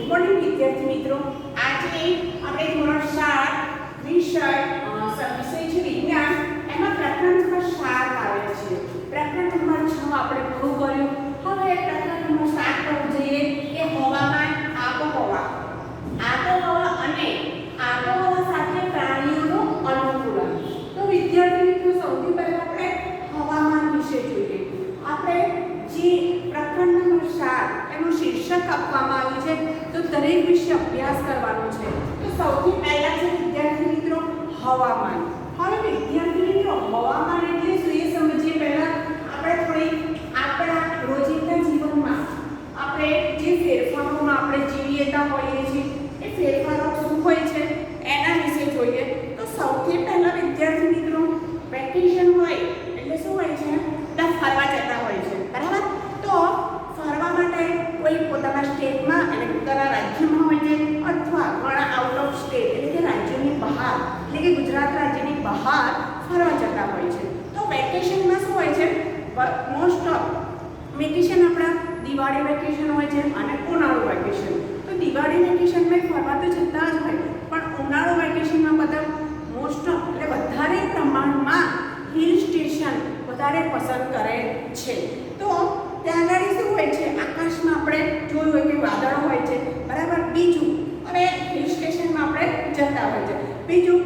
Morning વિદ્યાર્થી મિત્રો, આજે આપણે ધોરણ 7 વિષય છે વિજ્ઞાન, એમાં પ્રકરણ નંબર 7 આવે છે. પ્રકરણ નંબર 6 આપણે પૂરું કર્યું. હવે પ્રકરણ નંબર 7 પર જઈએ કે હવામાન, આબોહવા અને આબોહવા સાથે પ્રાણીઓનું અનુકૂલન. તો વિદ્યાર્થી મિત્રો, સૌથી પહેલા આપણે હવામાન વિશે જોઈએ. આપણે જે પ્રકરણ નંબર 7 એનું શીર્ષક આપવામાં આવ્યું છે, તો દરેક વિશે અભ્યાસ કરવાનો છે. તો સૌથી પહેલા છે વિદ્યાર્થી મિત્રો હવામાન. હવે વિદ્યાર્થી મિત્રો, હવામાન એટલે શું એ સમજીએ. પહેલા આપણે થોડી આપણા રોજિંદા જીવનમાં આપણે જે ફેરફારોમાં આપણે જીવીતા હોઈએ છીએ, એ ફેરફારો શું હોય છે એના વિશે જોઈએ. તો સૌથી પહેલા વિદ્યાર્થી મિત્રો, વેકેશન હોય એટલે શું હોય છે, બધા ફરવા જતા હોય છે, બરાબર. તો ફરવા માટે કોઈ પોતાના સ્ટેટમાં અને પોતાના રાજ્યમાં હોય છે, અથવા ઘણા આઉટ ઓફ સ્ટેટ એટલે કે રાજ્યની બહાર, એટલે કે ગુજરાત રાજ્યની બહાર ફરવા જતા હોય છે. તો વેકેશનમાં શું હોય છે, મોસ્ટ ઓફ વેકેશન આપણા દિવાળી વેકેશન હોય છે અને ઉનાળુ વેકેશન. તો દિવાળી વેકેશનમાં ફરવા તો જતા જ હોય, પણ ઉનાળુ વેકેશનમાં બધા મોસ્ટ ઓફ એટલે વધારે પ્રમાણમાં હિલ સ્ટેશન વધારે પસંદ કરે છે. તો ત્યાં આગળ શું હોય છે, આકાશમાં આપણે જોયું હોય કે વાદળો હોય છે, બરાબર. બીજું, હવે હિલ સ્ટેશનમાં આપણે જતા હોય છે. બીજું,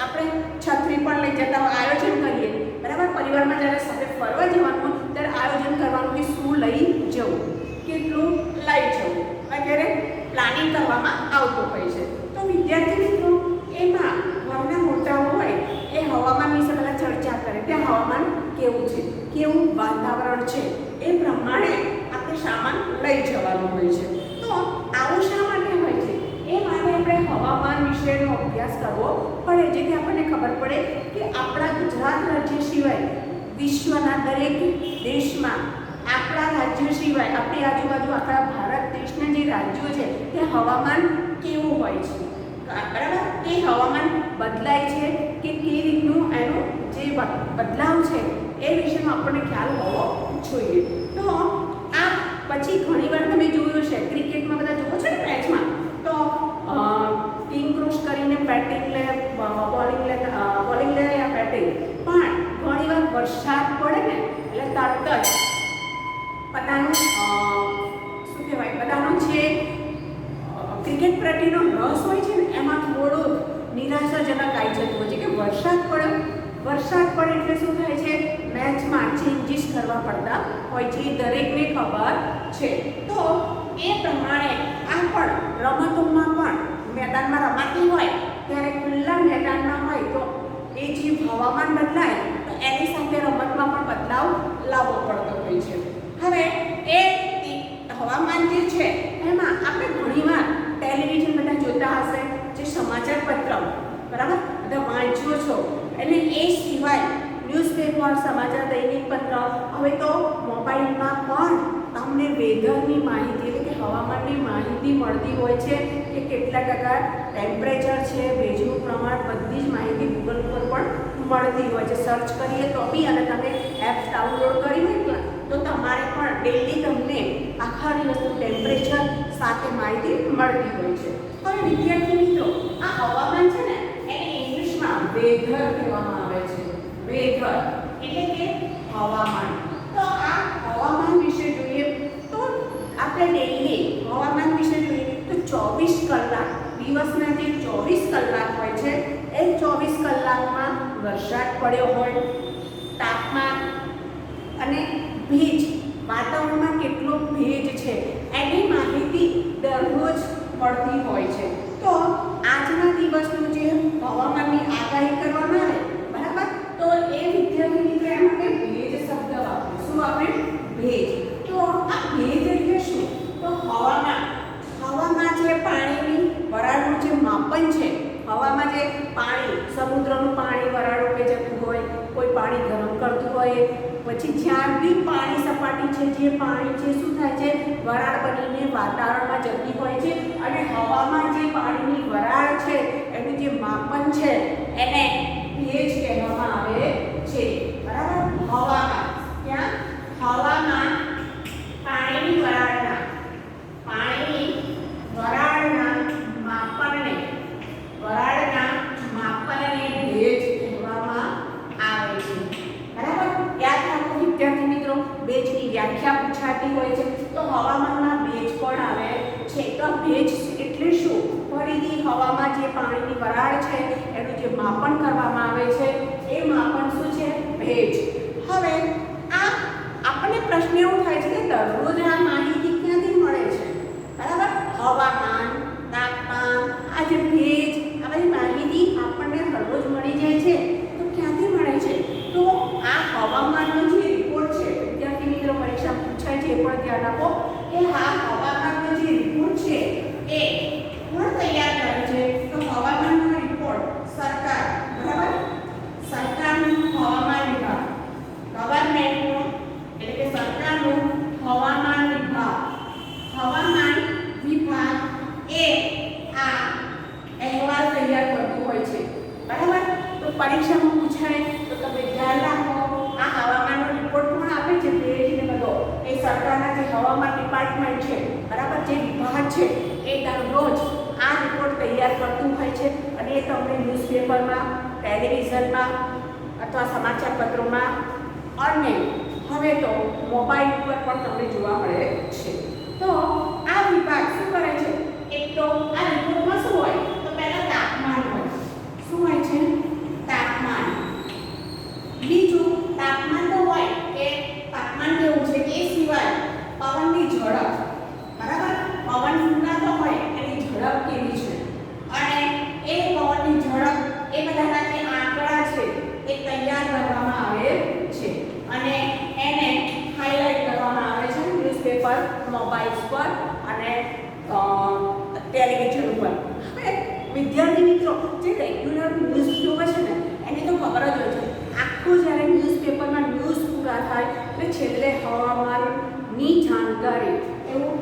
આપણે છત્રી પણ લઈ જતા હોય, આયોજન કરીએ, બરાબર. પરિવારમાં જ્યારે સાથે ફરવા જવાનું હોય ત્યારે આયોજન કરવાનું કે શું લઈ જવું, કેટલું લઈ જવું વગેરે પ્લાનિંગ કરવામાં આવતું હોય છે. તો વિદ્યાર્થી મિત્રો, એમાં ઘરના મોટાઓ હોય એ હવામાન વિશે પહેલાં ચર્ચા કરે કે હવામાન કેવું છે, કેવું વાતાવરણ છે, એ પ્રમાણે આપણે સામાન લઈ જવાનું હોય છે. તો આવું શા માટે હોય છે, એ માટે આપણે હવામાન વિશેનો અભ્યાસ કરવો પડે, જેથી આપણને ખબર પડે કે આપણા ગુજરાત રાજ્ય સિવાય વિશ્વના દરેક દેશમાં આપણા રાજ્ય સિવાય આપણી આજુબાજુ આખા ભારત દેશના જે રાજ્યો છે તે હવામાન કેવું હોય છે, બરાબર. એ હવામાન બદલાય છે કે કેવી રીતનું એનો જે બદલાવ છે એ વિશેનો આપણને ખ્યાલ હોવો જોઈએ. તો આ પછી ઘણીવાર તમે જોયું છે ક્રિકેટમાં બધા જુઓ છો ને મેચમાં, તો કિંગ ક્રોસ કરીને બેટિંગ લે, બોલિંગ લે યા બેટિંગ, પણ ઘણીવાર વરસાદ પડે ને એટલે તરત જ બધાનું શું કહેવાય, બધાનો જે ક્રિકેટ પ્રત્યેનો રસ હોય છે ને એમાં થોડો નિરાશાજનક આવી જતું હોય છે કે વરસાદ પડે એટલે શું થાય છે, મેચમાં ચેન્જીસ કરવા પડતા હોય છે. એ દરેકને ખબર છે. તો એ પ્રમાણે આ પણ રમતોમાં પણ મેદાનમાં રમાતી હોય ત્યારે ખુલ્લા મેદાનમાં હોય તો એ જે હવામાન બદલાય તો એની સાથે રમતમાં પણ બદલાવ લાવવો પડતો હોય છે. હવે એ હવામાન જે છે એમાં આપણે ઘણીવાર ટેલિવિઝન બધા જોતા હશે, જે સમાચાર પત્ર, બરાબર, બધા વાંચ્યો છો, અને એ સિવાય ન્યૂઝપેપર, સમાચાર દૈનિક પત્ર, હવે તો મોબાઈલમાં પણ તમને વેધરની માહિતી એટલે કે હવામાનની માહિતી મળતી હોય છે કે કેટલા ટકા ટેમ્પરેચર છે, ભેજનું પ્રમાણ, બધી જ માહિતી ગૂગલ પર પણ મળતી હોય છે. સર્ચ કરીએ તો બી, અને તમે એપ ડાઉનલોડ કરી હોય તો તમારે પણ ડેઈલી તમને આખા દિવસનું ટેમ્પરેચર સાથે માહિતી મળતી હોય છે. હવે વિદ્યાર્થી મિત્રો, આ હવામાન છે ને એને ઇંગ્લિશમાં વેધર કહેવામાં આવે છે. વેધર એટલે કે હવામાન. તો આ હવામાન વિશે જોઈએ તો આપણે ડેઈલી હવામાન વિશે જોઈએ તો 24 કલાક, દિવસના જે 24 કલાક હોય છે એ 24 કલાકમાં વરસાદ પડ્યો હોય, તાપમાન અને ભેજ, વાતાવરણમાં કેટલો ભેજ છે એની માહિતી દરરોજ મળતી હોય છે. તો આજના દિવસનું જે હવામાનની આગાહી કરવામાં આવે, બરાબર, તો એ વિદ્યાર્થી મિત્રો એમ આપણે ભેજ શબ્દ વાપરીએ. શું વાપરે? ભેજ. તો આ ભેજ એટલે શું? તો હવામાં જે પાણીની વરાળનું જે માપન છે, હવામાં જે પાણી, સમુદ્રનું પાણી વરાળ રૂપે જતું હોય, કોઈ પાણી ગરમ કરતું હોય, પછી જ્યાં બી પાણી સપાટી છે, જે પાણી છે શું થાય છે, વરાળ બનીને વાતાવરણમાં જતી હોય છે, અને હવામાં જે પાણીની વરાળ છે એનું જે માપન છે એને ભેજ કહેવામાં આવે છે, બરાબર. હવામાં, ત્યાં હવામાં પાણીની વરાળના, પાણીની ભેજની વ્યાખ્યા પૂછાતી હોય છે તો હવામાનમાં ભેજ પણ આવે છે. તો ભેજ એટલે શું? ફરીથી હવામાં જે પાણીની વરાળ છે એનું જે માપન કરવામાં આવે છે એ માપન શું છે? ભેજ. હવે આ આપણને પ્રશ્ન એવો થાય છે કે દરરોજ આ માહિતી ક્યાંથી મળે છે? બરાબર, હવામાન, તાપમાન, આ જે ભેજ, આ બધી માહિતી આપણને દરરોજ મળી જાય છે તો ક્યાંથી મળે છે? તો આ હવામાનનો જે રિપોર્ટ છે, વિદ્યાર્થી મિત્રો પરીક્ષા પૂછાય છે એ પણ ધ્યાન આપો કે આ હવામાનનો જે રિપોર્ટ છે એ કોણ તૈયાર કરે છે? તો હવામાનનો રિપોર્ટ સરકાર, બરાબર, સરકારનું હવામાન વિભાગ, ગવર્નમેન્ટનું એટલે કે સરકારનું હવામાન વિભાગ એ આ અહેવાલ તૈયાર કરતું હોય છે. બરાબર, તો પરીક્ષામાં પૂછાય તો તમે ધ્યાન રાખો આ હવામાનનો રિપોર્ટ પણ આપે છે ભેજ ને બધો એ સરકારના જે હવામાન ડિપાર્ટમેન્ટ છે, બરાબર, જે વિભાગ છે એ દરરોજ આ રિપોર્ટ તૈયાર કરતું હોય છે અને એ તમને ન્યૂઝપેપરમાં, ટેલિવિઝનમાં અથવા સમાચાર પત્રોમાં અને હવે તો મોબાઈલ ઉપર પણ તમને જોવા મળે છે. તો આ વિભાગ શું કરે છે? એક તો આ રિપોર્ટમાં શું હોય? તો પહેલા તાપમાન હોય. શું હોય છે? તાપમાન. બીજું તાપમાન તો હોય કે તાપમાન કેવું છે એ સિવાય પવનની ઝડપ, બરાબર, પવન ફૂંકાતો હોય એની ઝડપ કેવી છે અને એ પવનની ઝડપ એ બધાના જે આંકડા છે એ તૈયાર કરવામાં આવે છે અને એને હાઇલાઇટ કરવામાં આવે છે ન્યૂઝપેપર, મોબાઈલ્સ પર અને ટેલિવિઝન ઉપર. હવે વિદ્યાર્થી મિત્રો જે રેગ્યુલર ન્યૂઝ જોવે છે ને એને તો ખબર જ હોય છે આખું જ્યારે ન્યૂઝપેપરમાં ન્યૂઝ પૂરા થાય એટલે છેલ્લે હવામાનની જાણકારી એવું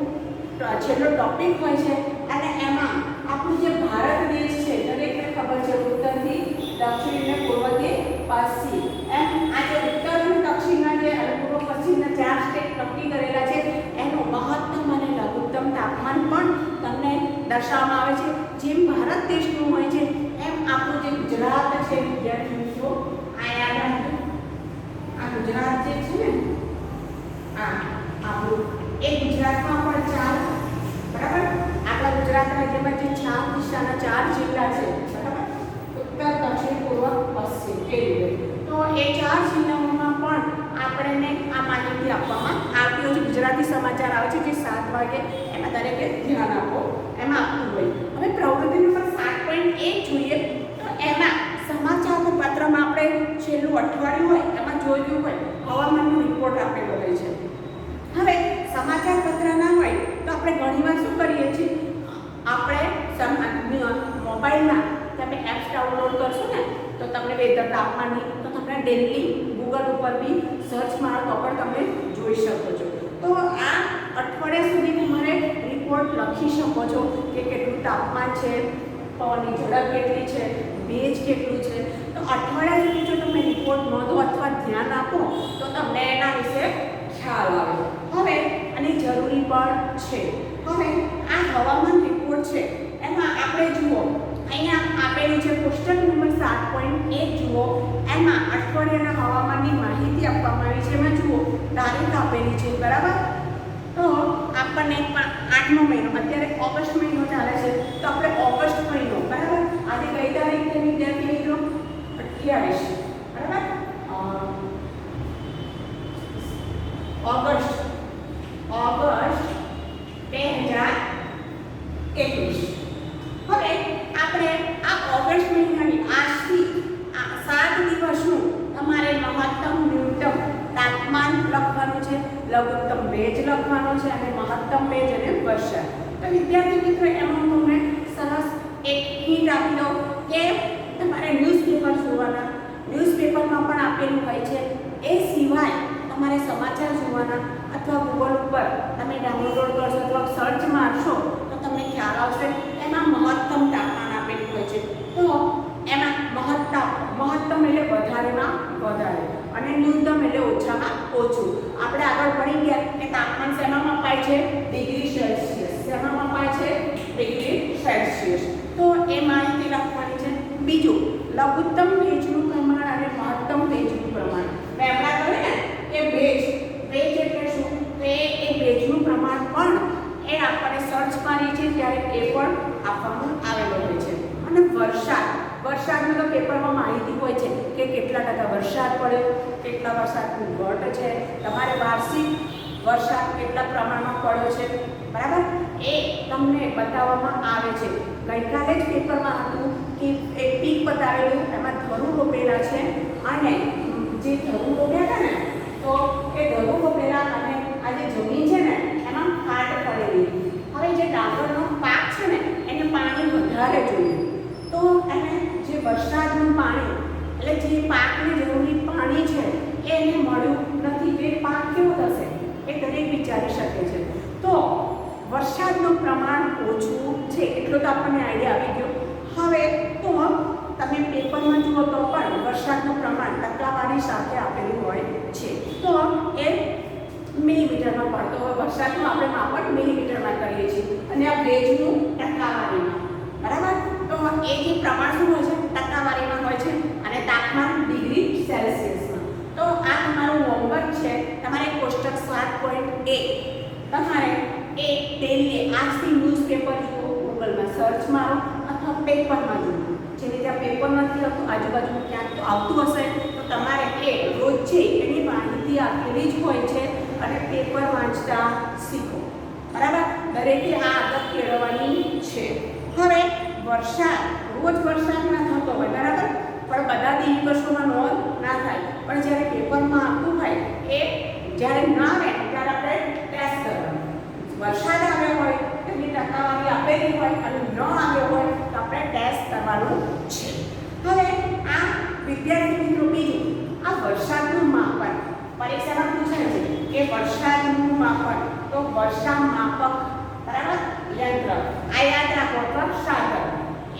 છેલ્લો ટોપિક હોય છે અને એમાં આપણું જે ભારત દેશ છે દરેકને ખબર છે ઉત્તરથી દક્ષિણ અને પૂર્વથી પશ્ચિમ એમ આ જે ઉત્તર અને દક્ષિણના જે પૂર્વ પશ્ચિમના 4 સ્ટેટ નક્કી કરેલા છે એનું મહત્તમ અને લઘુત્તમ તાપમાન પણ તમને દર્શાવવામાં આવે છે. જેમ ભારત દેશનું હોય છે એમ આપણું જે ગુજરાત છે વિદ્યાર્થી મિત્રો આ યાદ રાખજો. આ ગુજરાત જે છે ને આ આપણું એ ગુજરાતમાં પણ 4, બરાબર, આપણા ગુજરાત રાજ્યમાં જે 4 દિશાના 4 જિલ્લા છે, બરાબર, ઉત્તર, દક્ષિણ, પૂર્વ, પશ્ચિમ એ રીતે. તો એ 4 જિલ્લાઓમાં પણ આપણને આ માહિતી આપવામાં આવતી હોય છે. ગુજરાતી સમાચાર આવે છે જે 7 વાગે, એમાં દરેકે ધ્યાન આપો, એમાં આપતું હોય. હવે પ્રવૃત્તિ નંબર 7.1 જોઈએ તો એમાં સમાચાર પત્રમાં આપણે છેલ્લું અઠવાડિયું હોય એમાં જોયું હોય હવામાનનો રિપોર્ટ આપેલો હોય છે. હવે સમાચાર પત્ર ના હોય તો આપણે ઘણીવાર શું કરીએ છીએ? આપણે મોબાઈલના તમે એપ્સ ડાઉનલોડ કરશો ને તો તમને વેધર, તાપમાનની તો તમને ડેલી ગૂગલ ઉપર બી સર્ચ મારો તો પણ તમે જોઈ શકો છો. તો આ અઠવાડિયા સુધી તમારે રિપોર્ટ લખી શકો છો કે કેટલું તાપમાન છે, પવનની ઝડપ કેટલી છે, ભેજ કેટલું છે. તો અઠવાડિયા સુધી જો તમે રિપોર્ટ નોંધો અથવા ધ્યાન આપો તો તમને એના વિશે ખ્યાલ આવે. હવે અને જરૂરી પણ છે. હવે આ હવામાન રિપોર્ટ છે એમાં આપણે જુઓ અહીંયા આપેલું છે કોષ્ટક નંબર 7.1 જુઓ, એમાં અઠવાડિયાના હવામાનની માહિતી આપવામાં આવી છે. એમાં જુઓ તારીખ આપેલી છે, બરાબર. તો આપણને 8મો મહિનો, અત્યારે ઓગસ્ટ મહિનો ચાલે છે તો આપણે ઓગસ્ટ મહિનો, બરાબર, આજે કઈ તારીખ છે વિદ્યાર્થી મિત્રો? 28, બરાબર, ઓગસ્ટ 2021. હવે આપણે આ ઓગસ્ટ મહિનાની આજથી 7 દિવસનું તમારે મહત્તમ ન્યૂનતમ તાપમાન લખવાનું છે, લઘુત્તમ ભેજ લખવાનો છે અને મહત્તમ ભેજ અને વર્ષા. તો વિદ્યાર્થી મિત્રો એમાં તમને સરસ એક હિન્ટ આપી દઉં કે તમારે ન્યૂઝપેપર જોવાના, ન્યૂઝપેપરમાં પણ આપેલું હોય છે. એ સિવાય તમારે સમાચાર જોવાના અથવા ગૂગલ ઉપર તમે ડાઉનલોડ કરશો અથવા સર્ચ મારશો તો તમને ખ્યાલ આવશે. એમાં મહત્તમ તાપમાન આપેલું હોય છે. તો એમાં મહત્તમ એટલે વધારેમાં વધારે અને ન્યૂનતમ એટલે ઓછામાં ઓછું. આપણે આગળ ભણી ગયા કે તાપમાન શેમાં મપાય છે? Degree Celsius. શેમાં મપાય છે? Degree Celsius. તો એ માહિતી લખવાની છે. બીજું લઘુત્તમ ભેજનું પ્રમાણ અને મહત્તમ ભેજનું પ્રમાણ. મેં હમણાં કહ્યું ને કે ભેજ ત્યારે એ પણ આપવામાં આવેલો હોય છે. અને વરસાદનું તો પેપરમાં માહિતી હોય છે કે કેટલા ટકા વરસાદ પડ્યો, કેટલા વરસાદનું ઘટ છે, તમારે વાર્ષિક વરસાદ કેટલા પ્રમાણમાં પડ્યો છે, બરાબર, એ તમને બતાવવામાં આવે છે. ગઈકાલે જ પેપરમાં હતું કે એક પીક બતાવેલું, એમાં ધરું રોપેલા છે અને જે ધરું રોપ્યા હતા ને તો એ ધરું રોપેલા અને આ જે જમીન છે ને એમાં ફાટ પડેલી. હવે જે ડાંગરનો પાક છે ને એને પાણી વધારે જોઈએ, તો એને જે વરસાદનું પાણી એટલે જે પાકને જરૂરી પાણી છે એ એને મળ્યું નથી. તે પાક કેવો થશે એ દરેક વિચારી શકે છે. તો વરસાદનું પ્રમાણ ઓછું છે એટલો તો આપણને આઈડિયા આવી ગયો. હવે તો તમે પેપરમાં જુઓ તો પણ વરસાદનું પ્રમાણ ટકાવારી સાથે આપેલું હોય છે. તો એ મિલીમીટરમાં પડતો હોય. વરસાદનું આપણે માપન મિલીમીટરમાં કરીએ છીએ અને આ ભેજનું ટકાવારીમાં, બરાબર. તો એ જે પ્રમાણ શું હોય છે ટકાવારીમાં હોય છે અને તાપમાન ડિગ્રી સેલ્સિયસમાં. તો આ તમારું હોમવર્ક છે. તમારે કોષ્ટક 7.1 તમારે એ ડેલી આજથી ન્યૂઝપેપર જુઓ, ગૂગલમાં સર્ચ મારો અથવા પેપરમાં જુઓ. જેને ત્યાં પેપર નથી આવતું, આજુબાજુ ક્યાંક તો આવતું હશે, તો તમારે એ રોજે એની માહિતી આપેલી જ હોય છે અને પેપર વાંચતા શીખો, બરાબર. દરેકે આ આદત કેળવવાની છે. હવે વરસાદ રોજ વરસાદ ના થતો હોય, બરાબર, પણ બધા દિવસોમાં નોંધ ના થાય, પણ જ્યારે પેપરમાં આવતું હોય એ જ્યારે ના આવે ત્યારે આપણે ટેસ્ટ કરવાનું. વરસાદ આવ્યો હોય તેની ટકાવારી આપેલી હોય અને ન આવ્યો હોય તો આપણે ટેસ્ટ કરવાનું છે. હવે આ વિદ્યાર્થી મિત્રો બીજું, આ વરસાદનું માપન પરીક્ષામાં પૂછાય છે કે વરસાદનું માપન, તો વર્ષા માપક, બરાબર, યંત્ર આ યાદ રાખો અથવા સાધન.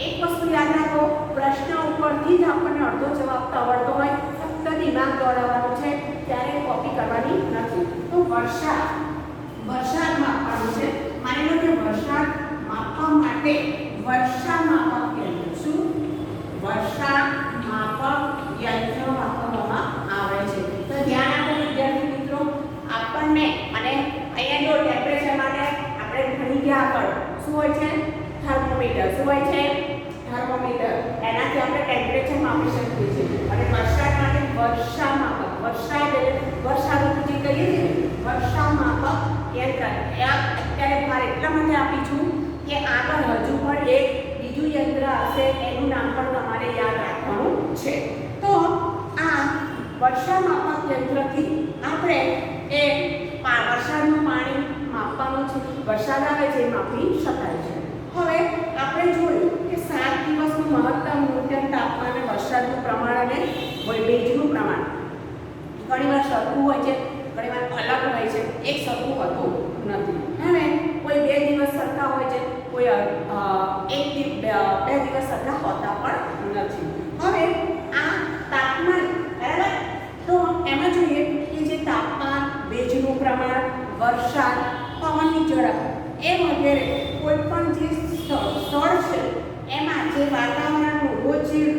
એક વસ્તુ યાદ રાખો, પ્રશ્ન ઉપરથી જ આપણને અડધો જવાબ તો આવડતો હોય, ફક્ત દિમાગ દોડાવવાનું છે, ત્યારે કોપી કરવાની નથી. તો વરસાદ માપવાનું છે. માની લો કે વરસાદ માપવા માટે વર્ષા માપક યંત્ર, શું વર્ષા માપક યંત્ર વાપરવામાં આવે છે. તો ધ્યાન આપો વિદ્યાર્થી મિત્રો. આપણને અને અહીંયા જો ટેમ્પરેચર માટે આપણે ભણી ગયા આગળ શું હોય છે થર્મોમીટર. શું હોય છે થર્મોમીટર. એનાથી આપણે ટેમ્પરેચર માપી શકીએ છીએ. અને વરસાદ માટે વર્ષા માપક, વરસાદ એટલે વર્ષા ઋતુ જે કહીએ છીએ વર્ષા માપક યંત્ર. અત્યારે ભાર એટલા માટે આપી છું કે આગળ હજુ પણ એક બીજું યંત્ર હશે, એનું નામ પણ તમારે યાદ રાખવાનું છે. તો આ વર્ષા માપક યંત્રથી આપણે એ વરસાદનું પાણી માપવાનું છે. વરસાદ આવે છે એ માપી શકાય છે. હવે આપણે જોયું કે 7 દિવસનું મહત્તમ ન્યૂનતમ તાપમાન અને વરસાદનું પ્રમાણ અને ભેજનું પ્રમાણ ઘણીવાર સરખું હોય છે, ઘણીવાર અલગ હોય છે, એક સરખું હોતું નથી. હવે કોઈ 2 દિવસ સરખા હોય છે, કોઈ 2 દિવસ સરખા હોતા પણ નથી. હવે આ તાપમાન, બરાબર, તો એમાં જોઈએ કે જે તાપમાન, ભેજનું પ્રમાણ, વરસાદ, પવનની ઝડપ એ વગેરે કોઈ પણ જે સ્થળ છે એમાં જે વાતાવરણનું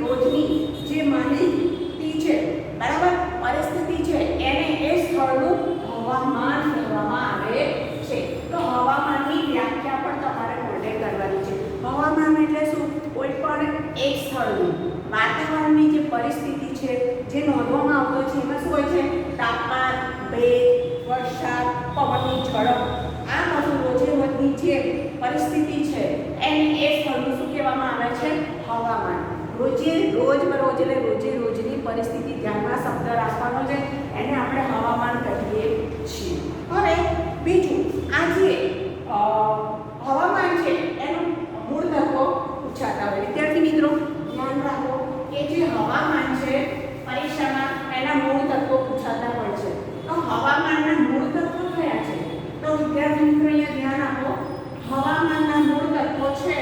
રોજની જે માહિતી છે, બરાબર, પરિસ્થિતિ છે, એને એ સ્થળનું હવામાન કહેવામાં આવે છે. તો હવામાનની વ્યાખ્યા પણ તમારે મોઢે કરવાની છે. હવામાન એટલે શું? કોઈ પણ એક સ્થળનું વાતાવરણની જે પરિસ્થિતિ છે, જે નોંધવામાં આવતો છે, એમાં શું હોય છે તાપમાન, ભેજ, વરસાદ, પવનની ઝડપ, આ બધું રોજની જે પરિસ્થિતિ છે એને એ સ્થળનું શું કહેવામાં આવે છે હવામાન. રોજની પરિસ્થિતિ ધ્યાનમાં શબ્દ રાખવાનો છે, એને આપણે હવામાન કહીએ છીએ. હવે બીજું, આ જે હવામાન છે એનું મૂળ તત્વો પૂછાતા હોય. વિદ્યાર્થી મિત્રો ધ્યાન રાખો કે જે હવામાન છે પરીક્ષામાં એના મૂળ તત્વો પૂછાતા હોય છે. તો હવામાનના મૂળ તત્વો કયા છે? તો વિદ્યાર્થી મિત્રો અહીંયા ધ્યાન આપો. હવામાનના મૂળ તત્વો છે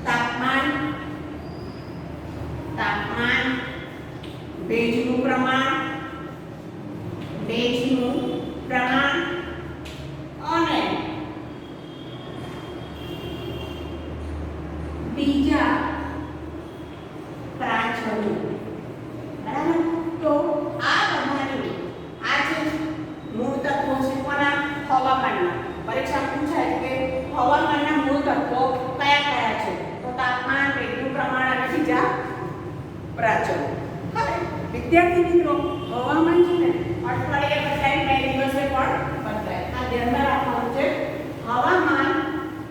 તાપમાન, ભેજનું પ્રમાણ, પરીક્ષામાં પૂછાય કે હવામાનના મૂળ તત્વો કયા કયા છે? તો તાપમાન, ભેજનું પ્રમાણ અને બીજા પ્રાચલો. હવે વિદ્યાર્થી મિત્રો, હવામાન છે ને અઠવાડિયે બદલાય, 2 દિવસે પણ બદલાય. આ ધ્યાનમાં રાખવાનું છે. હવામાન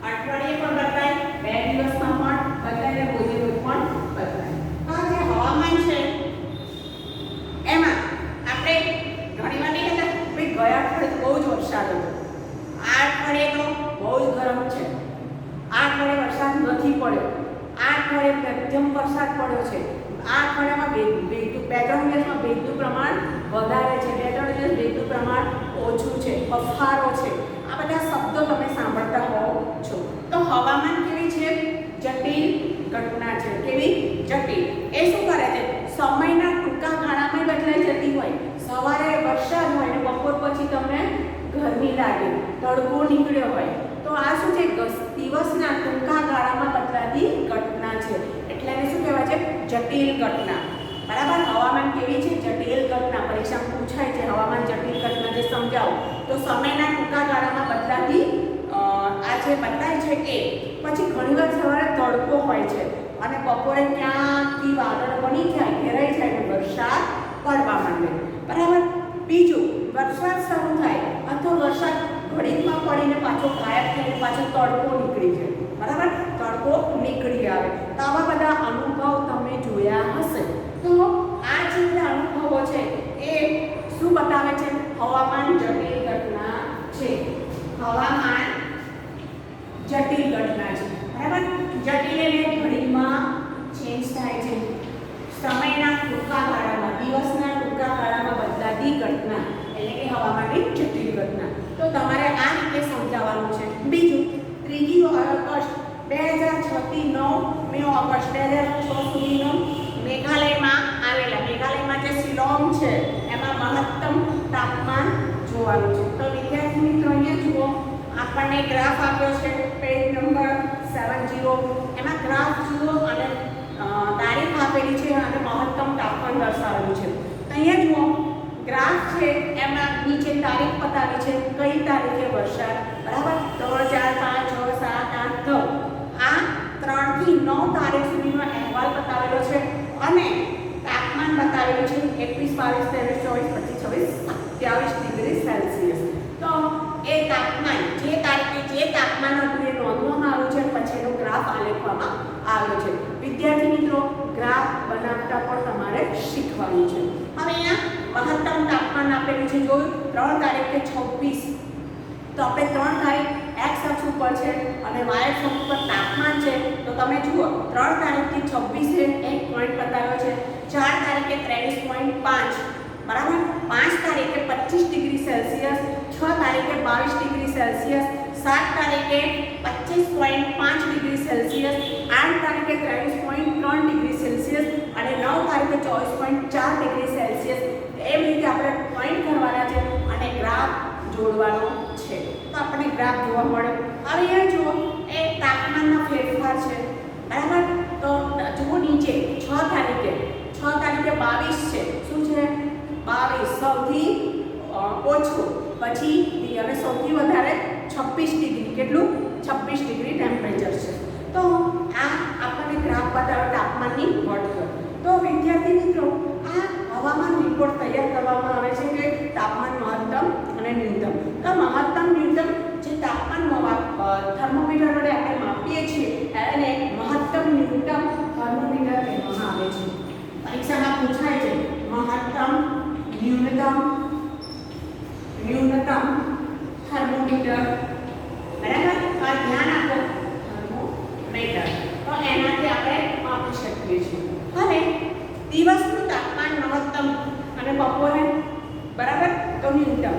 અઠવાડિયે પણ બદલાય, 2 દિવસમાં પણ બદલાય અને રોજે રોજ પણ બદલાય. આ જે હવામાન છે એમાં આપણે ઘણી વાર નહીં કહેતા ભાઈ ગયા અઠવાડિયે બહુ જ વરસાદ હતો, આ અઠવાડિયે તો બહુ જ ગરમ છે, આ અઠવાડિયે વરસાદ નથી પડ્યો, આ અઠવાડિયે મધ્યમ વરસાદ પડ્યો છે, આ અઠવાડિયામાં બે ત્રણ દિવસમાં ભેજનું પ્રમાણ વધારે છે, 2-3 દિવસ ભેજનું પ્રમાણ ઓછું છે, બફારો છે. આ બધા શબ્દો તમે સાંભળતા હોવ છો. તો હવામાન કેવી છે? જટિલ ઘટના છે. કેવી? જટિલ. એ શું કરે છે? સમયના ટૂંકા ગાળામાં બદલાઈ જતી હોય. સવારે વરસાદ હોય અને બપોર પછી તમને ગરમી લાગે, તડકો નીકળ્યો હોય, તો આ શું છે? દિવસના ટૂંકા ગાળામાં બદલાતી ઘટના છે. એટલે એને શું કહેવાય છે? જટિલ ઘટના. બરાબર. હવામાન કેવી છે? જટિલ ઘટના. પરીક્ષામાં પૂછાય છે હવામાન જટિલ ઘટના જે સમજાવો. તો સમયના ટૂંકા ગાળામાં બદલાતી આ જે બદલાય છે એ. પછી ઘણીવાર સવારે તડકો હોય છે અને બપોરે ક્યાંથી વાદળ બની જાય, ઘેરાઈ જાય અને વરસાદ પડવા માંડે. બરાબર. બીજું, વરસાદ શરૂ થાય અથવા વરસાદ ઘડીકમાં પડીને પાછો ગાયબ થઈને પાછો તડકો નીકળી જાય. બરાબર. તડકો નીકળી આવે. તો આવા બધા અનુભવ તમે જોયા હશે. તો આ જે બધા અનુભવો છે એ શું બતાવે છે? હવામાન જટિલ ઘટના છે. હવામાન જટિલ ઘટના છે. બરાબર. જટિલ એટલે ઘડીમાં ચેન્જ થાય છે, સમયના ટૂંકા ગાળામાં, દિવસના ટૂંકા ગાળામાં બદલાતી ઘટના એટલે કે હવામાનની જટિલ ઘટના. તો તમારે આ રીતે સમજાવવાનું છે. બીજું, 3 ઓગસ્ટ 2006 થી 9 ઓગસ્ટ 2006 સુધીનો મેઘાલયમાં આવેલા, મેઘાલયમાં જે શિલોંગ છે એમાં મહત્તમ તાપમાન જોવાનું છે. તો વિદ્યાર્થી મિત્રો અહીંયા જુઓ, આપણને ગ્રાફ આપ્યો છે, પેજ નંબર 70. એમાં ગ્રાફ જુઓ અને તારીખ આપેલી છે અને મહત્તમ તાપમાન દર્શાવેલું છે. અહીંયા જુઓ, ગ્રાફ છે એમાં નીચે તારીખ બતાવી છે, કઈ તારીખે વરસાદ. બરાબર. 3, 4, 5, 6, 7, 8, 9 આ 3 થી 9 તારીખ સુધીનો અહેવાલ બતાવેલો છે અને તાપમાન બતાવેલું છે 21, 22, 23, 24, 25, 27 ડિગ્રી સેલ્સિયસ. તો એ તાપમાન જે તારીખે જે તાપમાન હતું એ નોંધવામાં આવ્યું છે, પછી એનો ગ્રાફ આલેખવામાં આવ્યો છે. વિદ્યાર્થી મિત્રો, ગ્રાફ બનાવતા પણ તમારે શીખવાનું છે. હવે અહીંયા મહત્તમ તાપમાન આપેલું છે, જોયું. 3 તારીખે 26. તો આપણે 3 તારીખ x અક્ષ ઉપર છે અને y અક્ષ ઉપર તાપમાન છે. તો તમે જુઓ, 3 તારીખથી 26 એક પોઈન્ટ બતાવ્યો છે, 4 તારીખે 23.5. બરાબર. 5 તારીખે 25 ડિગ્રી સેલ્સિયસ, 6 તારીખે 22 ડિગ્રી સેલ્સિયસ, 7 તારીખે 25.5 ડિગ્રી સેલ્સિયસ, 8 તારીખે 23.3 ડિગ્રી સેલ્સિયસ અને 9 તારીખે 24.4 ડિગ્રી સેલ્સિયસ. એવી રીતે આપણે પોઈન્ટ કરવાના છે અને ગ્રાફ જોડવાનો છે. તો આપણને ગ્રાફ જોવા મળે. હવે અહીંયા જુઓ, એ તાપમાનનો ફેરફાર છે. બરાબર. તો જુઓ નીચે 6 તારીખે 22 છે. શું છે? 22 સૌથી ઓછું. પછી અને સૌથી વધારે 26 ડિગ્રી. કેટલું? 26 ડિગ્રી ટેમ્પરેચર છે. તો આ આપણને ગ્રાફ બતાવે તાપમાનની ઘટઘટ. તો વિદ્યાર્થી મિત્રો, આ હવામાન રિપોર્ટ તૈયાર કરવામાં આવે છે કે તાપમાન મહત્તમ અને ન્યૂનતમ. તો મહત્તમ ન્યૂનતમ જે તાપમાન થર્મોમીટર વડે આપણે માપીએ છીએ એને મહત્તમ ન્યૂનતમ થર્મોમીટર કહેવામાં આવે છે. પરીક્ષામાં પૂછાય છે મહત્તમ ન્યૂનતમ થર્મોમીટર. બરાબર. આ ધ્યાન આપો, થર્મોમીટર. તો એનાથી આપણે માપી શકીએ છીએ. હવે દિવસનું તાપમાન મહત્તમ અને બપોરે, બરાબર, તો ન્યૂનતમ.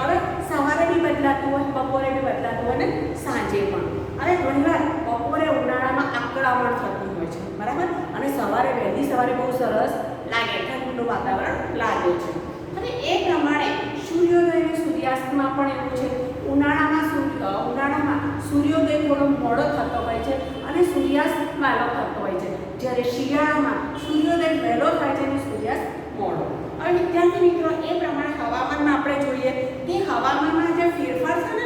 હવે સવારે બી બદલાતું હોય, બપોરે બી બદલાતું હોય ને સાંજે પણ. હવે ઘણીવાર બપોરે ઉનાળામાં આકળામણ થતું હોય છે. બરાબર. અને સવારે વહેલી સવારે બહુ સરસ લાગે, ઠંડુ વાતાવરણ લાગે છે. અને એ પ્રમાણે સૂર્યોદય અને સૂર્યાસ્તમાં પણ એવું છે. ઉનાળામાં સૂર્યોદય થોડો મોડો થતો હોય છે અને સૂર્યાસ્ત વહેલો થતો હોય છે. જ્યારે શિયાળામાં સૂર્યોદય વહેલો થાય છે અને સૂર્યાસ્ત મોડો. હવે વિદ્યાર્થી મિત્રો, એ પ્રમાણે હવામાનમાં આપણે જોઈએ કે હવામાનમાં જે ફેરફાર છે ને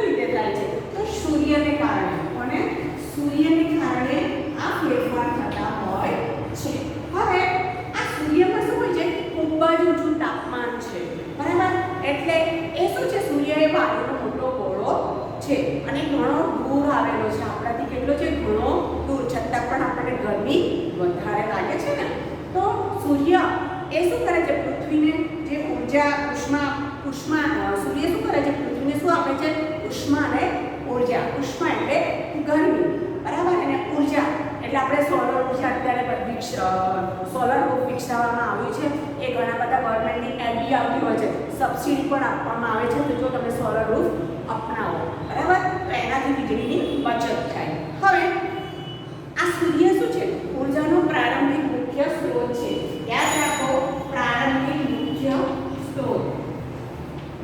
દૂર આવેલો છે, આપણાથી કેટલો છે? ઘણો દૂર, છતાં પણ આપણને ગરમી વધારે લાગે છે ને. તો સૂર્ય એ શું કરે છે? પૃથ્વીને જે ઉર્જા ઉષ્મા સૂર્ય શું કરે છે? પૃથ્વીને શું આપે છે? ઉષ્મા અને ઉર્જા. ઉષ્મા એટલે ગરમી, બરાબર, અને ઉર્જા એટલે આપણે સોલર ઉર્જા અત્યારે સોલર રૂપ વિકસાવવામાં આવ્યું છે. એ ઘણા બધા ગવર્મેન્ટની એલબી આવતી હોય છે, સબસિડી પણ આપવામાં આવે છે. તો જો તમે સોલર રૂપ અપનાવો, બરાબર, તો એનાથી વીજળીની બચત થાય. હવે આ સૂર્ય શું છે? ઉર્જાનો પ્રારંભિક મુખ્ય સ્ત્રોત છે. યાદ રાખો, પ્રારંભિક મુખ્ય સ્ત્રોત.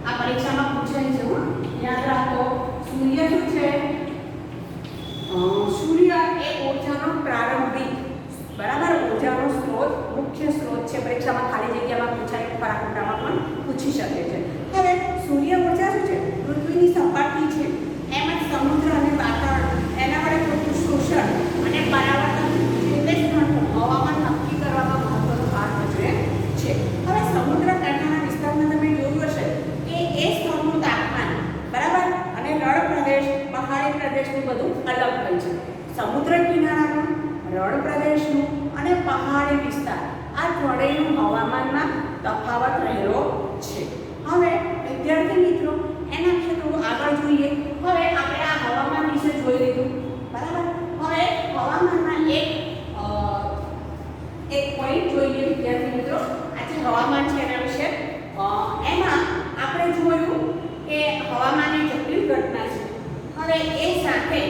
આ પરીક્ષામાં પૂછાય છે, યાદ રાખો. સૂર્ય શું છે? સૂર્ય એ ઉર્જાનો પ્રારંભિક, બરાબર, ઉર્જાનો સ્ત્રોત, મુખ્ય સ્ત્રોત છે. પરીક્ષામાં ખાલી જગ્યામાં પૂછાય, ખરાખોટામાં પણ પૂછી શકે છે. હવે સૂર્ય ઉર્જા શું છે? પૃથ્વીની સપાટી છે, એમાં સમુદ્ર અને વાતાવરણ એના વડે થતું શોષણ અને પરાવર્તન હવામાન નક્કી કરવામાં મહત્વનો ભાગ ભજવે છે. હવે સમુદ્ર કાંઠાના વિસ્તારમાં તમે જોયું હશે કે એ સ્થળનું તાપમાન, બરાબર, અને રણ પ્રદેશ, પહાડી પ્રદેશનું બધું અલગ હોય છે. સમુદ્ર કિનારાનું, રણ પ્રદેશનું અને પહાડી વિસ્તાર, આ ત્રણેયનું હવામાનમાં તફાવત રહેલો છે. હવે વિદ્યાર્થી મિત્રો, એના વિશે થોડું આગળ જોઈએ. હવે આપણે આ હવામાન વિશે જોઈ લીધું, બરાબર. હવે હવામાનમાં એક પોઈન્ટ જોઈએ વિદ્યાર્થી મિત્રો. આ જે હવામાન છે એના વિશે એમાં આપણે જોયું કે હવામાન એ જટિલ ઘટના છે. હવે એ સાથે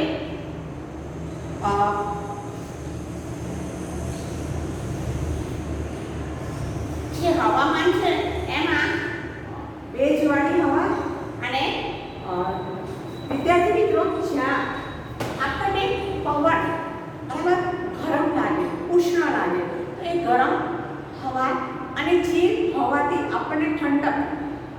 જે હવામાન છે એમાં ભેજવાળી હવા અને વિદ્યાર્થી મિત્રો જ્યાં આપણને પવન, બરાબર, ગરમ લાગે, ઉષ્ણ લાગે, તો એ ગરમ હવા અને જે હવાથી આપણને ઠંડક,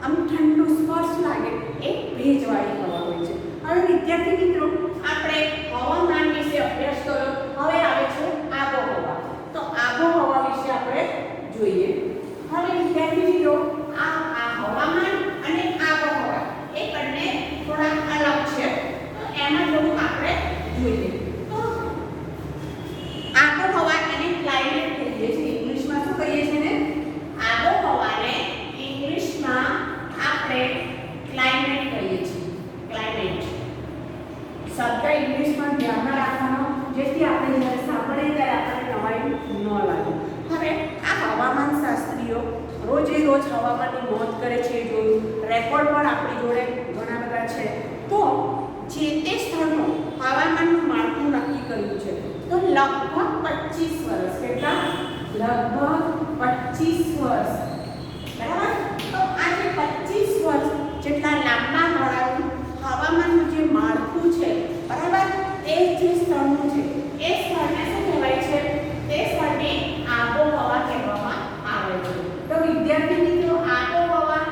આમ ઠંડુ સ્પર્શ લાગે, એ ભેજવાળી હવા હોય છે. હવે વિદ્યાર્થી મિત્રો, આપણે હવામાન વિશે અભ્યાસ કર્યો. હવે આવે છે આબોહવા. તો આબોહવા વિશે આપણે જોઈએ. હવે વિદ્યાર્થી મિત્રો, આ હવામાન અને આબોહવા એ બંને થોડા અલગ છે. તો એમાં થોડું આપણે જોઈએ. તો આબોહવા એને ક્લાઇમેટ કહીએ છીએ. ઇંગ્લિશમાં શું કહીએ છીએ ને? આબોહવાને ઇંગ્લિશમાં આપણે ક્લાઇમેટ કહીએ છીએ. ક્લાઇમેટ શબ્દ ઇંગ્લિશમાં ધ્યાનમાં રાખવાનો, જેથી આપણે જ્યારે સાંભળીએ ત્યારે આપણને નવાઈ ન લાગે. હવે આ હવામાન શાસ્ત્રીઓ રોજે રોજ હવામાનની નોંધ કરે છે, જોયું, રેકોર્ડ પણ આપણી જોડે ઘણા બધા છે. તો જે તે સ્થળનું હવામાનનું માળખું નક્કી કર્યું છે. તો લગભગ 25 વર્ષ, કેટલા? લગભગ 25 વર્ષ, બરાબર. તો આ જે 25 વર્ષ જેટલા લાંબા ગાળાનું હવામાનનું જે માળખું છે, બરાબર, એ જે સ્થળનું છે એ સ્થળને શું કહેવાય છે? તે સ્થળને આબોહવા કહેવામાં આવે છે. તો વિદ્યાર્થી મિત્રો, આબોહવા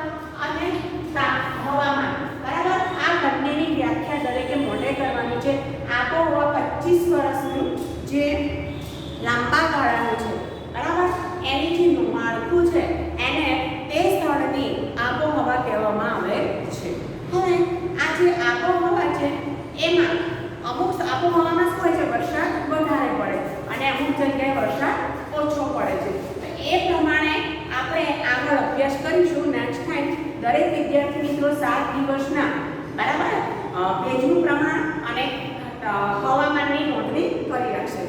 અને હવામાન, બરાબર, આ બંનેની વ્યાખ્યા દરેકે મોઢે કરવાની છે. આબોહવા 25 વર્ષનું જે લાંબા ગાળાનું છે, બરાબર, એની જે માળખું છે એને તે સ્થળની આબોહવા કહેવામાં આવે છે. હવે આ જે આબોહવા છે એમાં અમુક આબોહવામાં શું હોય છે? વરસાદ વધારે પડે અને અમુક જગ્યાએ વરસાદ ઓછો પડે છે. તો એ પ્રમાણે આપણે આગળ અભ્યાસ કરીશું. નેક્સ્ટ ટાઈમ દરેક વિદ્યાર્થી મિત્રો 7 દિવસના, બરાબર, ભેજનું પ્રમાણ અને હવામાનની નોંધણી કરી રાખશે.